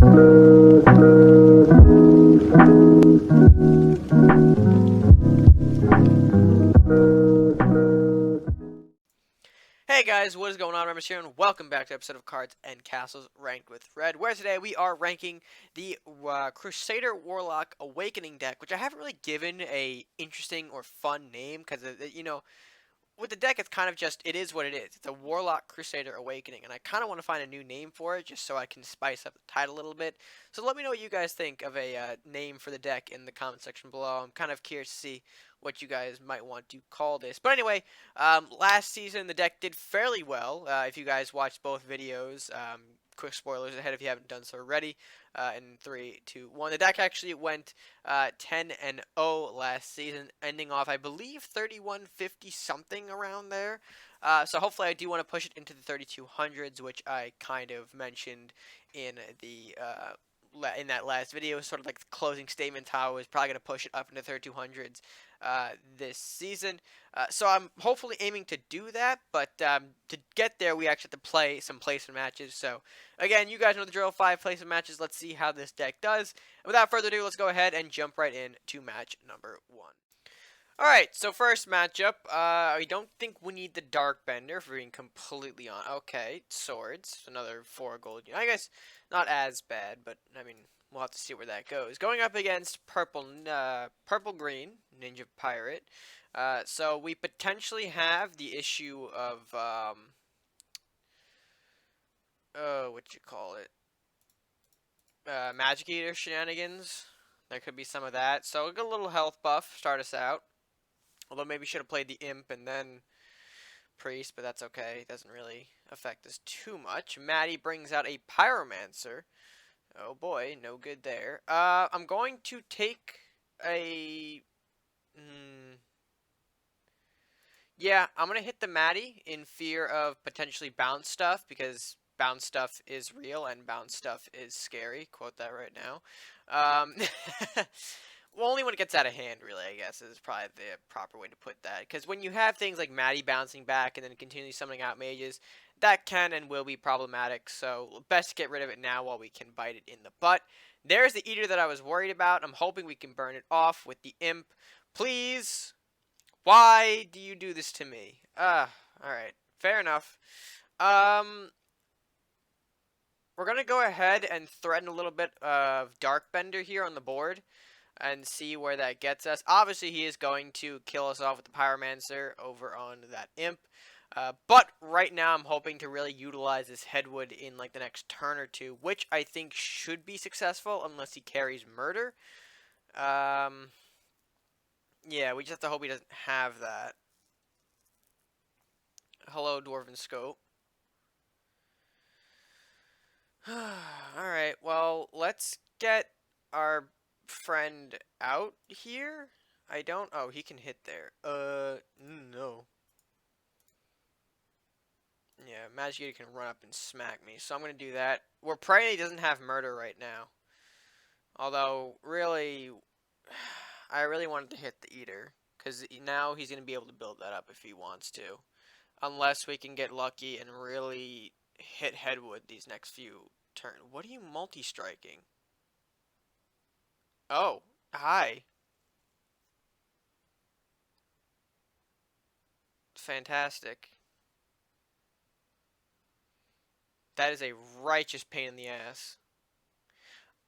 Hey guys, what is going on? RedMaster here, and welcome back to an episode of Cards and Castles Ranked with Red, where today we are ranking the Crusader Warlock Awakening deck, which I haven't really given a interesting or fun name, because, you know, with the deck, it's kind of just, it is what it is. It's a Warlock Crusader Awakening, and I kind of want to find a new name for it, just so I can spice up the title a little bit. So let me know what you guys think of a name for the deck in the comment section below. I'm kind of curious to see what you guys might want to call this. But anyway, last season the deck did fairly well. If you guys watched both videos, quick spoilers ahead if you haven't done so already. In 3, 2, 1. The deck actually went 10-0 last season, ending off, I believe, 3150 something around there. So hopefully I do want to push it into the 3200s, which I kind of mentioned in the in that last video, sort of like the closing statements, how I was probably going to push it up into 3200s this season. So I'm hopefully aiming to do that, but to get there, we actually have to play some placement matches. So again, you guys know the drill, 5 placement matches. Let's see how this deck does. And without further ado, let's go ahead and jump right in to match number 1. Alright, so first matchup, I don't think we need the Dark Bender, if we're being completely on. Okay, swords, another 4 gold. I guess not as bad, but I mean, we'll have to see where that goes. Going up against purple green Ninja Pirate. So we potentially have the issue of what you call it? Magic Eater shenanigans. There could be some of that. So we'll get a little health buff, start us out. Although maybe should have played the Imp and then Priest, but that's okay. It doesn't really affect us too much. Maddie brings out a Pyromancer. Oh boy, no good there. I'm going to take a... yeah, I'm going to hit the Maddie in fear of potentially bounce stuff, because bounce stuff is real and bounce stuff is scary. Quote that right now. Well, only when it gets out of hand, really, I guess, is probably the proper way to put that. Because when you have things like Maddie bouncing back and then continually summoning out mages, that can and will be problematic. So best to get rid of it now while we can bite it in the butt. There's the Eater that I was worried about. I'm hoping we can burn it off with the Imp. Please. Why do you do this to me? Alright. Fair enough. We're going to go ahead and threaten a little bit of Dark Bender here on the board and see where that gets us. Obviously, he is going to kill us off with the Pyromancer over on that Imp. But right now, I'm hoping to really utilize this Headwood in like the next turn or two, which I think should be successful unless he carries Murder. Yeah, we just have to hope he doesn't have that. Hello, Dwarven Scope. Alright, well, let's get our friend out here. I don't... oh, he can hit there. No. Yeah, Magic Eater can run up and smack me, so I'm going to do that. We're praying he doesn't have Murder right now. Although, really, I really wanted to hit the Eater, because now he's going to be able to build that up if he wants to. Unless we can get lucky and really hit Headwood these next few turns. What are you multi-striking? Oh, hi. Fantastic. That is a righteous pain in the ass.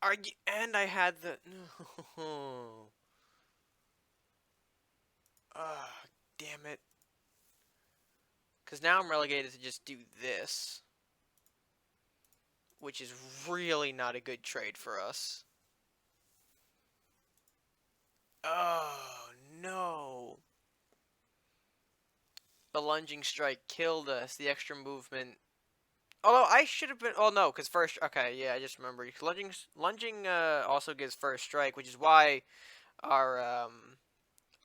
Are you, and I had the... no. Ah, damn it. Because now I'm relegated to just do this. Which is really not a good trade for us. Oh, no. The lunging strike killed us. The extra movement. Although I should have been... oh, no, because first... okay, yeah, I just remembered. Lunging also gives first strike, which is why our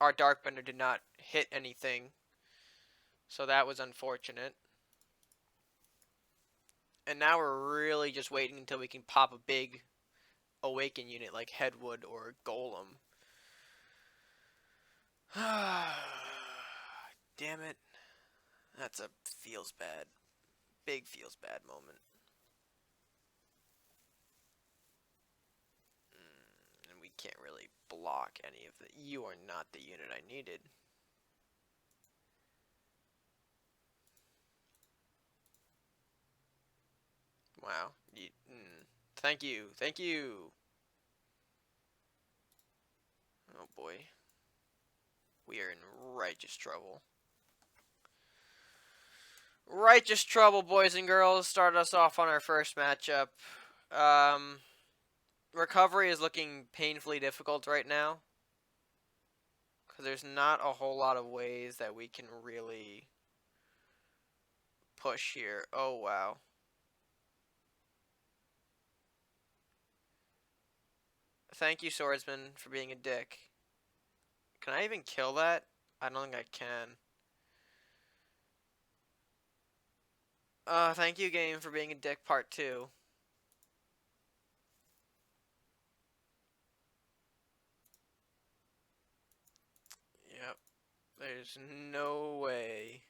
Darkbender did not hit anything. So that was unfortunate. And now we're really just waiting until we can pop a big Awaken unit like Headwood or Golem. Damn it. That's a feels bad. Big feels bad moment. can't really block any of it. You are not the unit I needed. Wow. Thank you. Thank you. Oh boy. We are in righteous trouble. Righteous trouble, boys and girls. Started us off on our first matchup. Recovery is looking painfully difficult right now. Because there's not a whole lot of ways that we can really push here. Oh, wow. Thank you, swordsman, for being a dick. Can I even kill that? I don't think I can. Thank you, game, for being a dick, part 2. Yep. There's no way.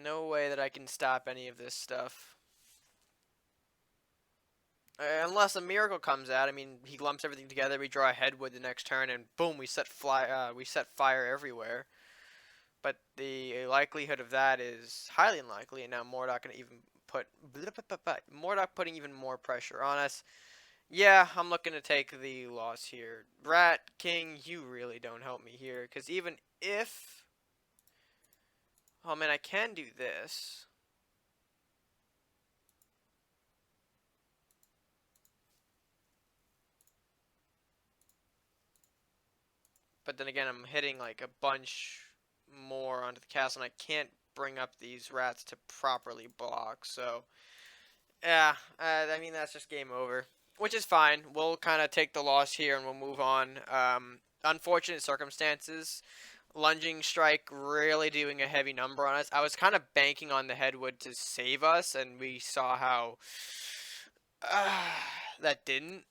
No way that I can stop any of this stuff. Unless a miracle comes out. I mean, he lumps everything together. We draw a headwood the next turn, and boom, we set fire everywhere. But the likelihood of that is highly unlikely. And now Mordok gonna even put Mordok putting even more pressure on us. Yeah, I'm looking to take the loss here. Rat King, you really don't help me here, because even if, oh man, I can do this. But then again, I'm hitting like a bunch more onto the castle, and I can't bring up these rats to properly block. So, yeah, I mean, that's just game over. Which is fine. We'll kind of take the loss here, and we'll move on. Unfortunate circumstances. Lunging strike really doing a heavy number on us. I was kind of banking on the headwood to save us, and we saw how that didn't.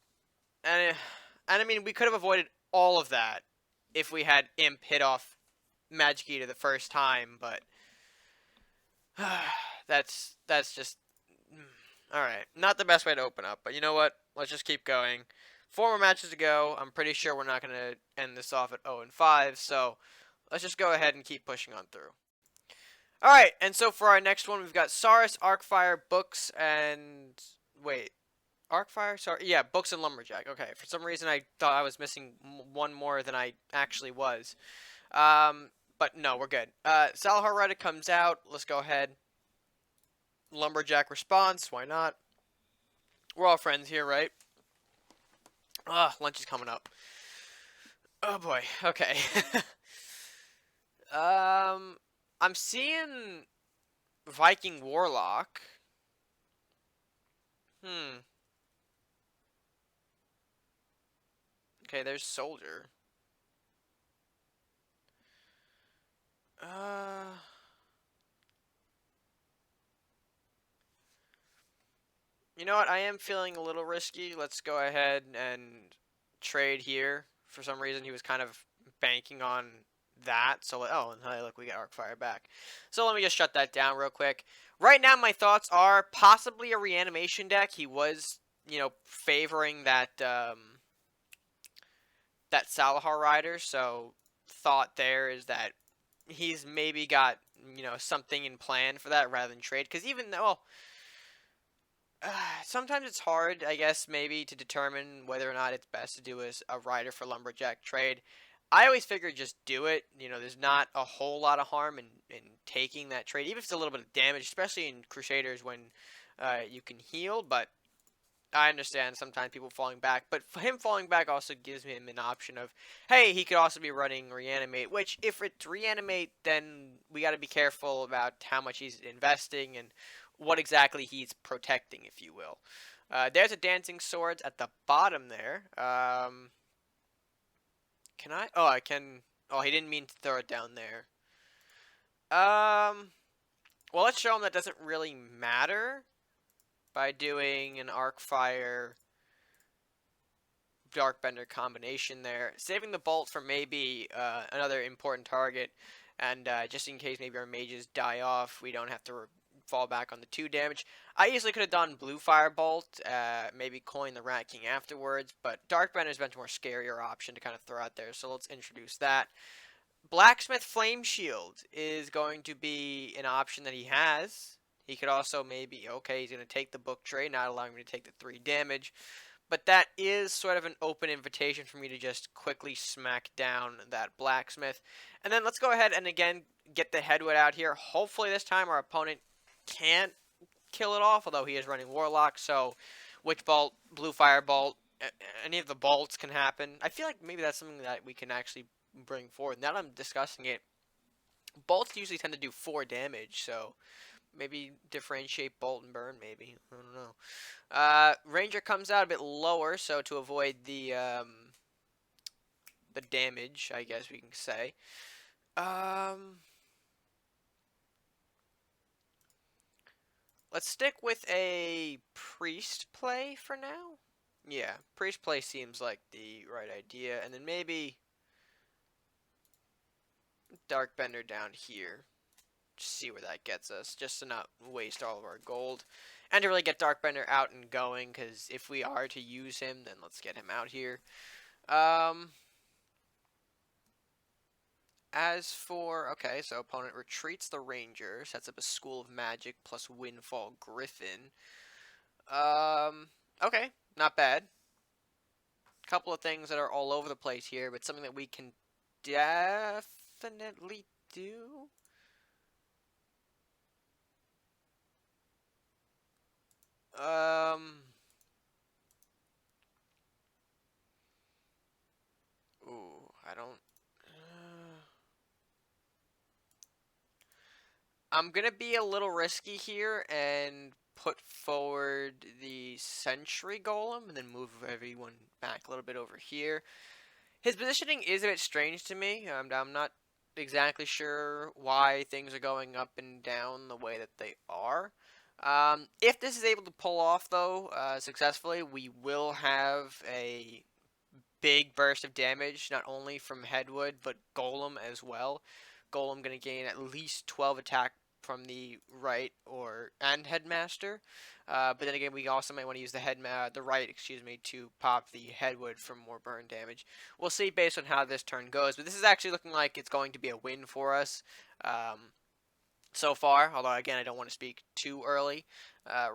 And I mean, we could have avoided all of that if we had Imp hit off Magic Eater the first time, but that's just all right. Not the best way to open up, but you know what? Let's just keep going. 4 more matches to go. I'm pretty sure we're not going to end this off at 0-5, so let's just go ahead and keep pushing on through. All right, and so for our next one, we've got Saurus, Arcfire, Books, and wait, Arcfire? Sorry, yeah, Books and Lumberjack. Okay, for some reason I thought I was missing one more than I actually was. But no, we're good. Salahar Rider comes out. Let's go ahead. Lumberjack response. Why not? We're all friends here, right? Lunch is coming up. Oh boy. Okay. I'm seeing Viking Warlock. Okay, there's Soldier. You know what? I am feeling a little risky. Let's go ahead and trade here. For some reason, he was kind of banking on that. So, oh, and hey, look, we got Arcfire back. So let me just shut that down real quick. Right now, my thoughts are possibly a reanimation deck. He was, favoring that that Salahar rider. So, thought there is that he's maybe got something in plan for that rather than trade. Because even though, sometimes it's hard, I guess, maybe to determine whether or not it's best to do a rider for Lumberjack trade. I always figure just do it. There's not a whole lot of harm in taking that trade, even if it's a little bit of damage, especially in Crusaders when you can heal. But I understand sometimes people falling back. But for him falling back also gives him an option of, hey, he could also be running Reanimate, which if it's Reanimate, then we got to be careful about how much he's investing and what exactly he's protecting, if you will. There's a Dancing Swords at the bottom there. Can I? Oh, I can. Oh, he didn't mean to throw it down there. Well, let's show him that doesn't really matter by doing an Arcfire Darkbender combination there. Saving the Bolt for maybe another important target, and just in case maybe our mages die off, we don't have to fall back on the 2 damage. I easily could have done Blue Firebolt, maybe coin the Rat King afterwards, but Darkbender is a much more scarier option to kind of throw out there, so let's introduce that. Blacksmith Flame Shield is going to be an option that he has. He could also maybe, okay, he's going to take the book tray, not allowing me to take the 3 damage. But that is sort of an open invitation for me to just quickly smack down that blacksmith. And then let's go ahead and again get the Headwood out here. Hopefully this time our opponent can't kill it off, although he is running Warlock. So Witch Bolt, Blue Fire Bolt, any of the bolts can happen. I feel like maybe that's something that we can actually bring forward. Now that I'm discussing it, bolts usually tend to do 4 damage, so maybe differentiate bolt and burn, maybe. I don't know. Ranger comes out a bit lower, so to avoid the damage, I guess we can say. Let's stick with a priest play for now. Yeah, priest play seems like the right idea, and then maybe Darkbender down here. See where that gets us, just to not waste all of our gold, and to really get Darkbender out and going, because if we are to use him, then let's get him out here. As for, okay, so opponent retreats the Ranger, sets up a School of Magic plus Windfall Griffin. Okay, not bad. Couple of things that are all over the place here, but something that we can definitely do. Ooh, I don't. I'm gonna be a little risky here and put forward the Sentry Golem and then move everyone back a little bit over here. His positioning is a bit strange to me. I'm not exactly sure why things are going up and down the way that they are. If this is able to pull off, though, successfully, we will have a big burst of damage, not only from Headwood, but Golem as well. Golem going to gain at least 12 attack from the right and Headmaster. But then again, we also might want to use the right, to pop the Headwood for more burn damage. We'll see based on how this turn goes. But this is actually looking like it's going to be a win for us so far. Although again, I don't want to speak too early.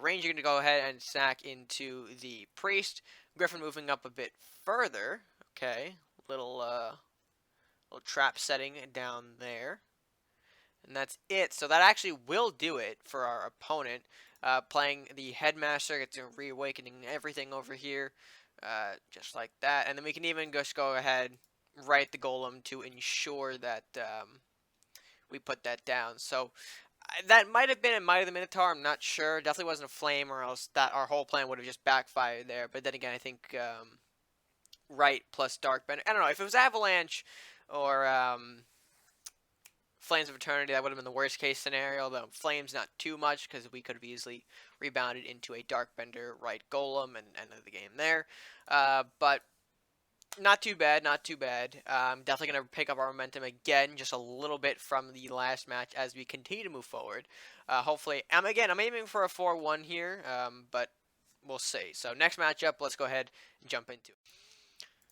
Ranger going to go ahead and sack into the Priest. Griffin moving up a bit further. Okay, little trap setting down there. And that's it. So that actually will do it for our opponent. Playing the Headmaster, gets reawakening everything over here. Just like that. And then we can even just go ahead, write the Golem to ensure that we put that down. So that might have been a Might of the Minotaur. I'm not sure. Definitely wasn't a flame, or else that our whole plan would have just backfired there. But then again, I think right plus Darkbender. I don't know. If it was Avalanche or Flames of Eternity, that would have been the worst case scenario, though Flames not too much, because we could have easily rebounded into a Darkbender right Golem and ended the game there. But not too bad, not too bad. Definitely going to pick up our momentum again, just a little bit from the last match as we continue to move forward. Hopefully, I'm aiming for a 4-1 here, but we'll see. So next matchup, let's go ahead and jump into it.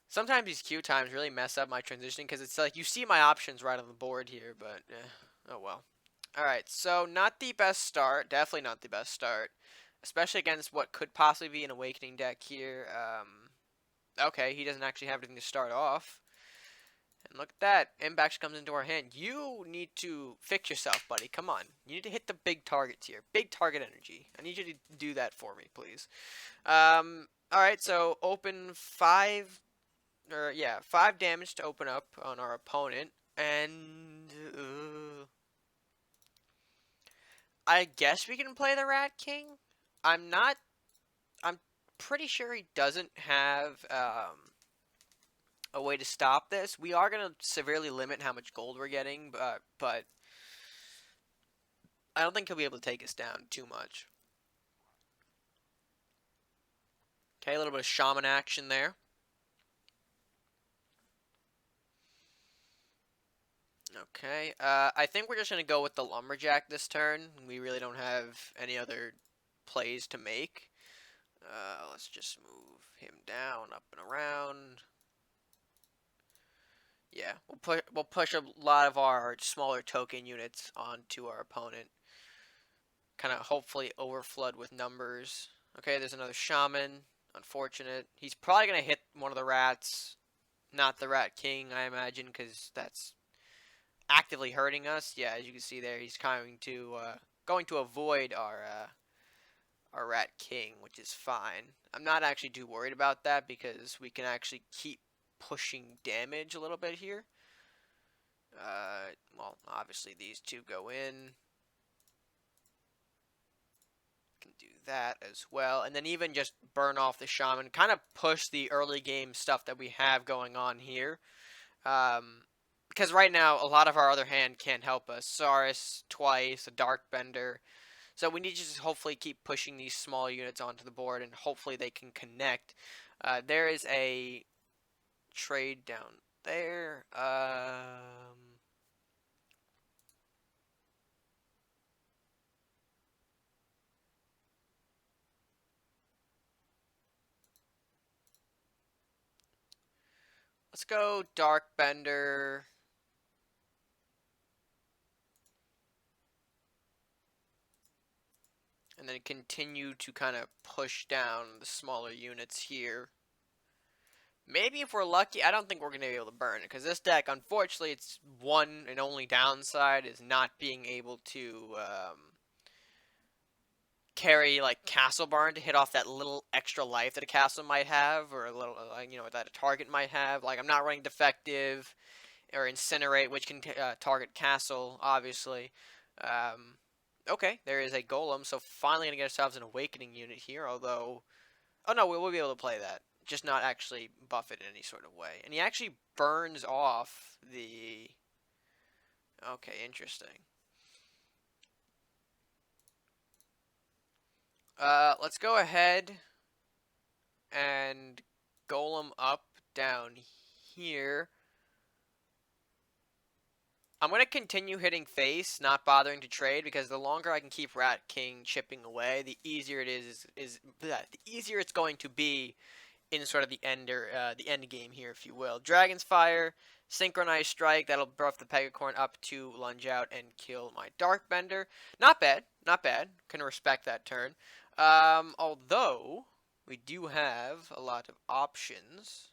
Sometimes these queue times really mess up my transition, because it's like you see my options right on the board here, but oh well. Alright, so not the best start. Definitely not the best start. Especially against what could possibly be an Awakening deck here. Okay, he doesn't actually have anything to start off. And look at that. Impact comes into our hand. You need to fix yourself, buddy. Come on. You need to hit the big targets here. Big target energy. I need you to do that for me, please. Alright, so open 5 damage to open up on our opponent, and I guess we can play the Rat King. I'm pretty sure he doesn't have a way to stop this. We are going to severely limit how much gold we're getting, but I don't think he'll be able to take us down too much. Okay, a little bit of shaman action there. Okay, I think we're just gonna go with the lumberjack this turn. We really don't have any other plays to make. Let's just move him down, up and around. Yeah, we'll push a lot of our smaller token units onto our opponent. Kind of hopefully overflood with numbers. Okay, there's another shaman. Unfortunate. He's probably gonna hit one of the rats, not the rat king, I imagine, because that's actively hurting us. Yeah, as you can see there, he's going to avoid our rat king, which is fine. I'm not actually too worried about that because we can actually keep pushing damage a little bit here. Well, obviously these two go in. Can do that as well, and then even just burn off the shaman. Kind of push the early game stuff that we have going on here. Because right now a lot of our other hand can't help us. Saurus twice, a Dark Bender. So we need to just hopefully keep pushing these small units onto the board, and hopefully they can connect. There is a trade down there. Let's go Dark Bender. And then continue to kind of push down the smaller units here. Maybe if we're lucky, I don't think we're going to be able to burn it. Because this deck, unfortunately, its one and only downside is not being able to carry, like, Castle Burn to hit off that little extra life that a castle might have. Or a little, that a target might have. Like, I'm not running Defective or Incinerate, which can target Castle, obviously. Okay, there is a Golem. So finally going to get ourselves an Awakening unit here. Although, oh no, we'll be able to play that. Just not actually buff it in any sort of way. And he actually burns off the... Okay, interesting. Let's go ahead and golem up down here. I'm going to continue hitting face, not bothering to trade, because the longer I can keep Rat King chipping away, the easier it the easier it's going to be in sort of the end game here, if you will. Dragon's Fire, Synchronized Strike, that'll buff the Pegacorn up to lunge out and kill my Dark Bender. Not bad, not bad. Can respect that turn. Although, we do have a lot of options.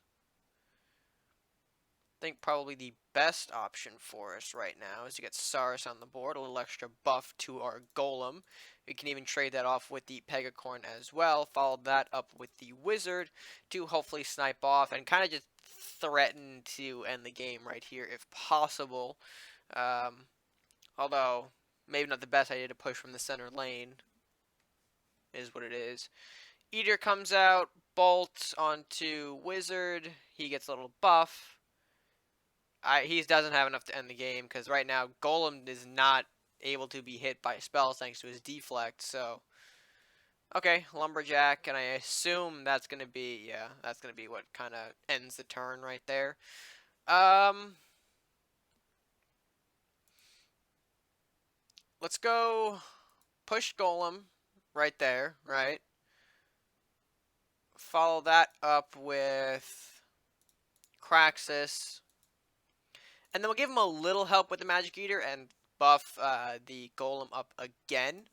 I think probably the best option for us right now is to get Saurus on the board, a little extra buff to our Golem. We can even trade that off with the Pegacorn as well, follow that up with the Wizard to hopefully snipe off and kind of just threaten to end the game right here if possible. Although, maybe not the best idea to push from the center lane, is what it is. Eater comes out, bolts onto Wizard, he gets a little buff. He doesn't have enough to end the game because right now Golem is not able to be hit by spells thanks to his deflect. So, okay, Lumberjack, and I assume that's gonna be that's gonna be what kind of ends the turn right there. Let's go push Golem right there, right? Follow that up with Craxus. And then we'll give him a little help with the Magic Eater and buff the Golem up again.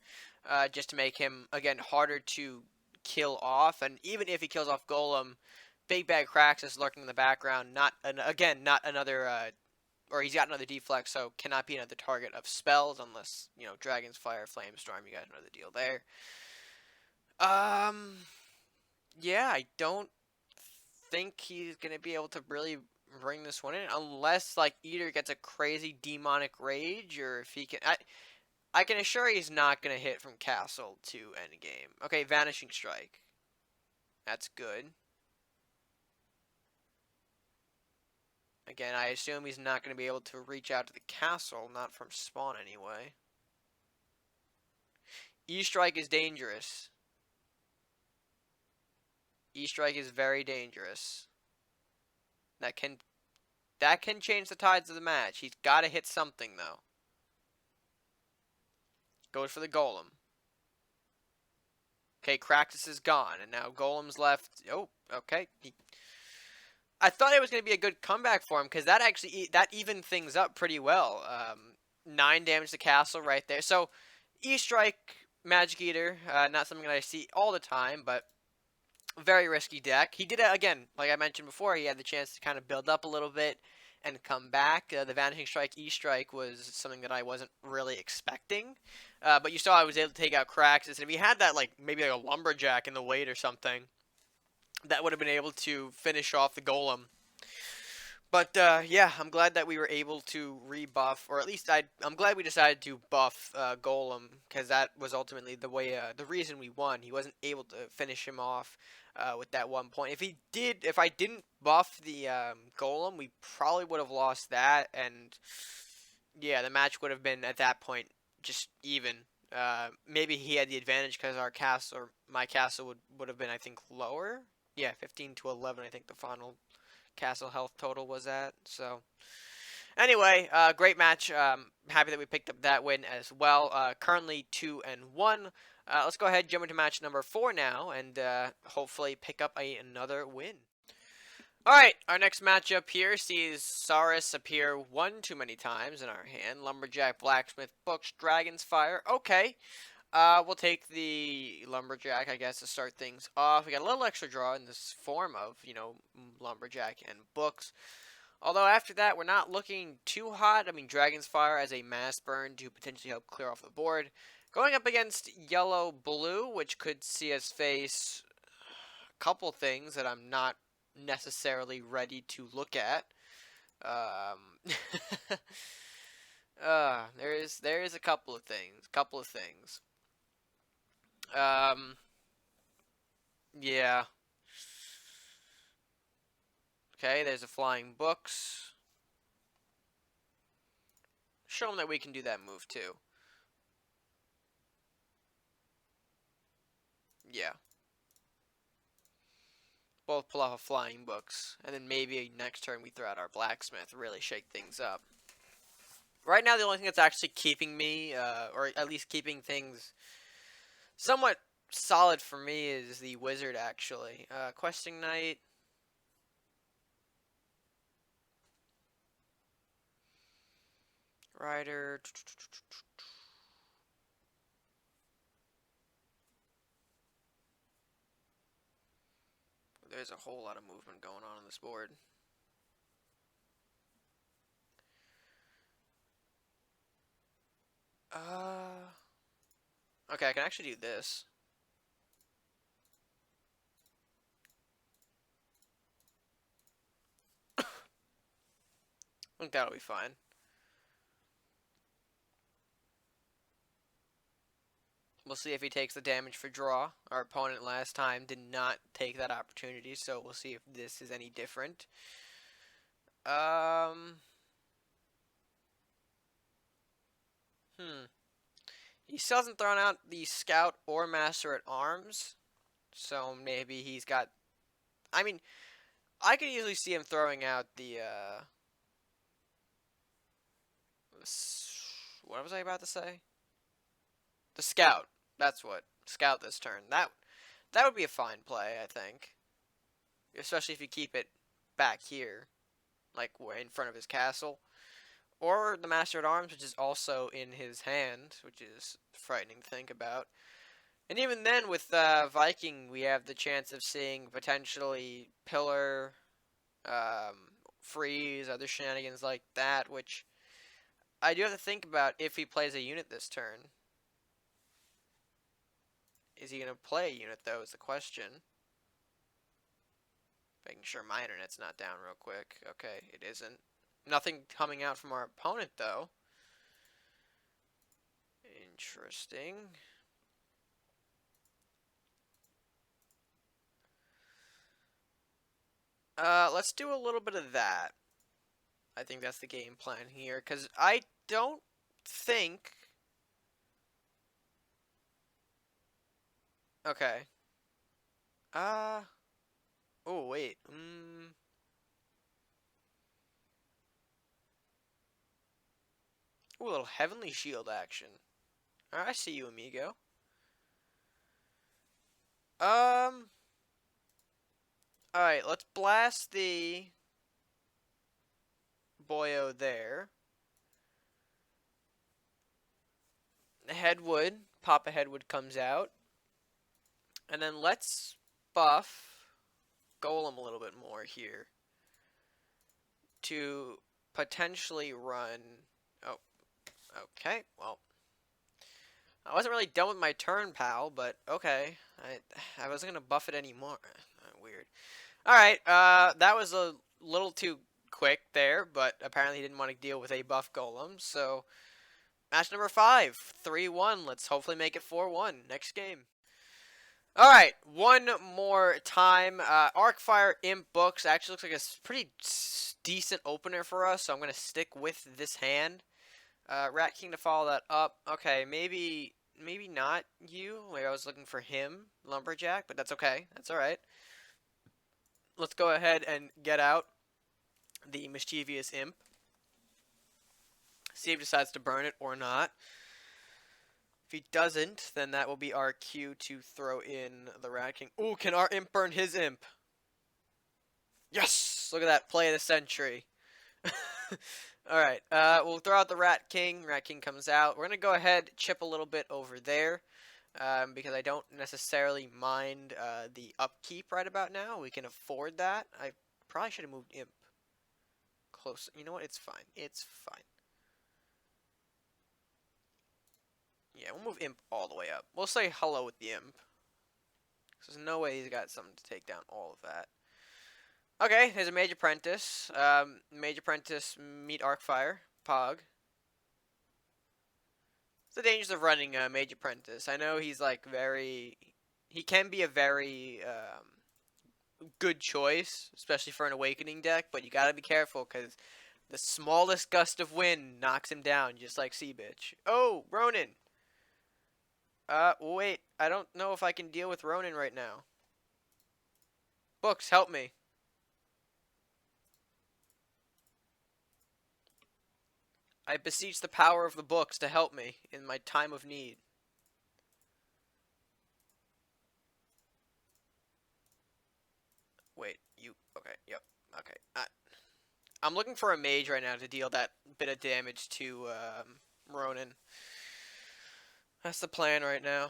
Just to make him, again, harder to kill off. And even if he kills off Golem, Big Bag Craxus lurking in the background. Not another... or he's got another deflect, so cannot be another target of spells unless, Dragon's Fire, Flamestorm, you guys know the deal there. Yeah, I don't think he's going to be able to really bring this one in unless like Eater gets a crazy demonic rage, or if he can I can assure he's not gonna hit from castle to end game. Okay, Vanishing Strike, that's good. Again, I assume he's not gonna be able to reach out to the castle, not from spawn anyway. E-Strike is dangerous. E-Strike is very dangerous. That can That can change the tides of the match. He's got to hit something, though. Goes for the Golem. Okay, Kraxus is gone, and now Golem's left. Oh, okay. I thought it was going to be a good comeback for him, because that actually that evened things up pretty well. 9 damage to castle right there. So, E-Strike, Magic Eater, not something that I see all the time, but very risky deck. He did it again, like I mentioned before. He had the chance to kind of build up a little bit and come back. The Vanishing Strike E-Strike was something that I wasn't really expecting. But you saw I was able to take out Kraxus, and if he had that, like, maybe like a Lumberjack in the weight or something, that would have been able to finish off the Golem. But yeah, I'm glad that we were able to rebuff, or at least I'm glad we decided to buff Golem, because that was ultimately the way, the reason we won. He wasn't able to finish him off with that 1 point. If I didn't buff the Golem, we probably would have lost that, and yeah, the match would have been at that point just even. Maybe he had the advantage because our castle, or my castle, would have been, I think, lower. Yeah, 15 to 11, I think the final castle health total was at. So anyway, great match. Happy that we picked up that win as well. Currently 2-1. Let's go ahead and jump into match number 4 now, and hopefully pick up another win. Alright, our next matchup here sees Saurus appear one too many times in our hand. Lumberjack, Blacksmith, Books, Dragon's Fire. Okay. We'll take the Lumberjack, I guess, to start things off. We got a little extra draw in this form of, Lumberjack and Books. Although after that, we're not looking too hot. I mean, Dragon's Fire as a mass burn to potentially help clear off the board. Going up against Yellow-Blue, which could see us face a couple things that I'm not necessarily ready to look at. There is a couple of things. Yeah. Okay, there's a Flying Books. Show them that we can do that move too. Yeah. Both pull off a Flying Books, and then maybe next turn we throw out our Blacksmith, really shake things up. Right now, the only thing that's actually keeping me, or at least keeping things somewhat solid for me, is the Wizard, actually. Questing Knight. Rider. There's a whole lot of movement going on this board. Okay, I can actually do this. I think that'll be fine. We'll see if he takes the damage for draw. Our opponent last time did not take that opportunity, so we'll see if this is any different. He still hasn't thrown out the Scout or Master at Arms, so maybe he's got... I mean, I could easily see him throwing out the, what was I about to say? The Scout. That's what. Scout this turn. That would be a fine play, I think. Especially if you keep it back here, like in front of his castle. Or the Master at Arms, which is also in his hand, which is frightening to think about. And even then, with Viking, we have the chance of seeing potentially Pillar, Freeze, other shenanigans like that, which I do have to think about if he plays a unit this turn. Is he going to play a unit, though, is the question. Making sure my internet's not down real quick. Okay, it isn't. Nothing coming out from our opponent, though. Interesting. Let's do a little bit of that. I think that's the game plan here, because I don't think... Okay. Oh, wait. Ooh, a little Heavenly Shield action. Alright, I see you, amigo. Alright, let's blast the boyo there. Headwood. Papa Headwood comes out. And then let's buff Golem a little bit more here. To potentially run... Oh, okay, well. I wasn't really done with my turn, pal, but okay. I wasn't going to buff it anymore. Weird. Alright, that was a little too quick there, but apparently he didn't want to deal with a buff golem, so... Match number 5, 3-1. Let's hopefully make it 4-1 next game. Alright, one more time. Arcfire Imp Books actually looks like a pretty decent opener for us, so I'm going to stick with this hand. Rat King to follow that up. Okay, maybe not you. Like I was looking for him, Lumberjack, but that's okay. That's alright. Let's go ahead and get out the Mischievous Imp. See if he decides to burn it or not. If he doesn't, then that will be our cue to throw in the Rat King. Ooh, can our Imp burn his Imp? Yes! Look at that play of the century. Alright, we'll throw out the Rat King. Rat King comes out. We're going to go ahead, chip a little bit over there. Because I don't necessarily mind the upkeep right about now. We can afford that. I probably should have moved Imp close. You know what? It's fine. It's fine. Yeah, we'll move Imp all the way up. We'll say hello with the Imp. There's no way he's got something to take down all of that. Okay, there's a Mage Apprentice. Mage Apprentice meet Arcfire. Pog. It's the dangers of running a Mage Apprentice. I know he's like very... He can be a very good choice, especially for an Awakening deck, but you gotta be careful because the smallest gust of wind knocks him down, just like Sea-Bitch. Oh, Ronin! Wait, I don't know if I can deal with Ronin right now. Books, help me. I beseech the power of the books to help me in my time of need. Wait, you... Okay, yep, okay. I'm looking for a mage right now to deal that bit of damage to, Ronin. That's the plan right now.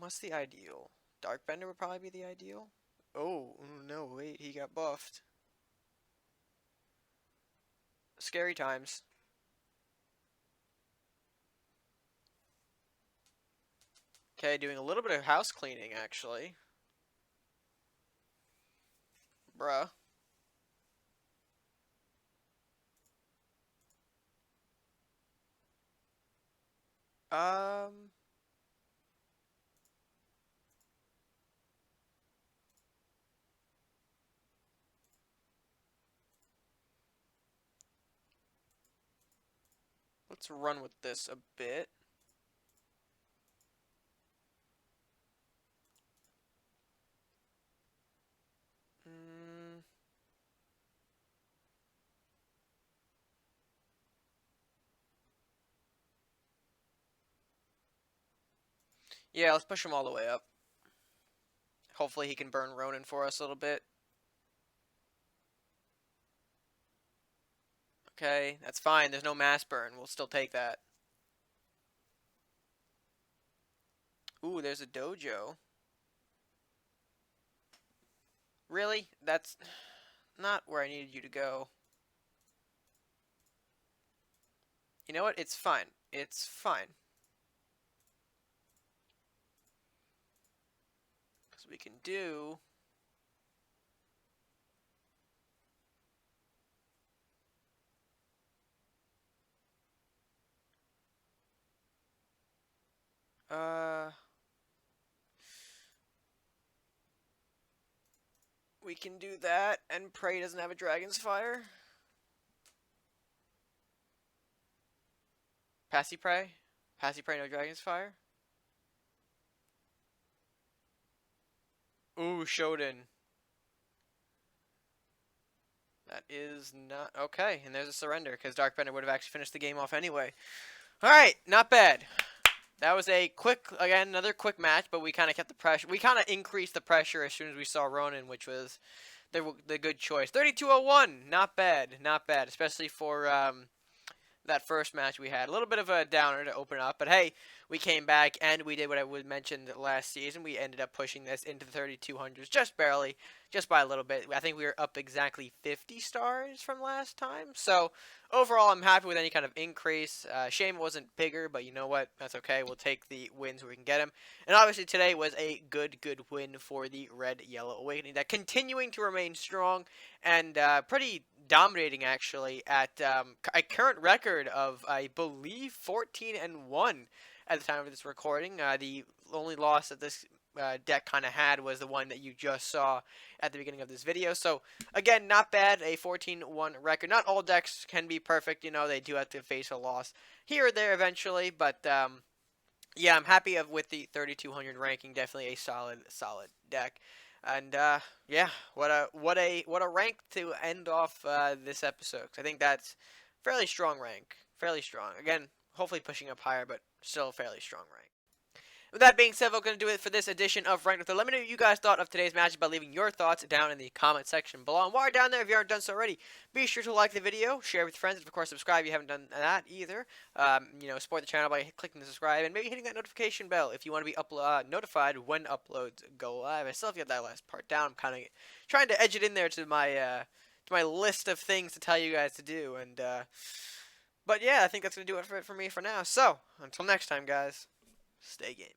What's the ideal? Darkbender would probably be the ideal. Oh, no, wait, he got buffed. Scary times. Okay, doing a little bit of house cleaning, actually. Bruh. Let's run with this a bit. Yeah, let's push him all the way up. Hopefully he can burn Ronin for us a little bit. Okay, that's fine. There's no mass burn. We'll still take that. Ooh, there's a dojo. Really? That's not where I needed you to go. You know what? It's fine. It's fine. Because we can do... We can do that, and Prey doesn't have a Dragon's Fire. Passy Prey? Passy Prey, no Dragon's Fire? Ooh, Shodan. That is not okay. And there's a surrender because Darkbender would have actually finished the game off anyway. All right, not bad. That was a quick, again, another quick match, but we kind of kept the pressure. We kind of increased the pressure as soon as we saw Ronin, which was the good choice. 32-01, not bad, not bad, especially for that first match we had. A little bit of a downer to open up, but hey, we came back and we did what I mentioned last season. We ended up pushing this into the 3200s just barely, just by a little bit. I think we were up exactly 50 stars from last time. So overall, I'm happy with any kind of increase. Shame it wasn't bigger, but you know what? That's okay. We'll take the wins where we can get them. And obviously today was a good win for the Red-Yellow Awakening deck, continuing to remain strong and pretty dominating actually at a current record of I believe 14-1 at the time of this recording. The only loss that this deck kind of had was the one that you just saw at the beginning of this video. So again, not bad, a 14-1 record. Not all decks can be perfect, you know, they do have to face a loss here or there eventually, but yeah, I'm happy with the 3200 ranking. Definitely a solid deck. And yeah, what a rank to end off this episode. I think that's fairly strong rank, fairly strong. Again, hopefully pushing up higher, but still a fairly strong rank. With that being said, we're going to do it for this edition of Ranked with Her. Let me know what you guys thought of today's match by leaving your thoughts down in the comment section below. And while you're down there, if you aren't done so already, be sure to like the video, share with your friends, and of course subscribe if you haven't done that either. You know, support the channel by clicking the subscribe and maybe hitting that notification bell if you want to be notified when uploads go live. I still have to get that last part down. I'm kind of trying to edge it in there to my list of things to tell you guys to do. And but yeah, I think that's going to do it for me for now. So, until next time, guys, stay gaming.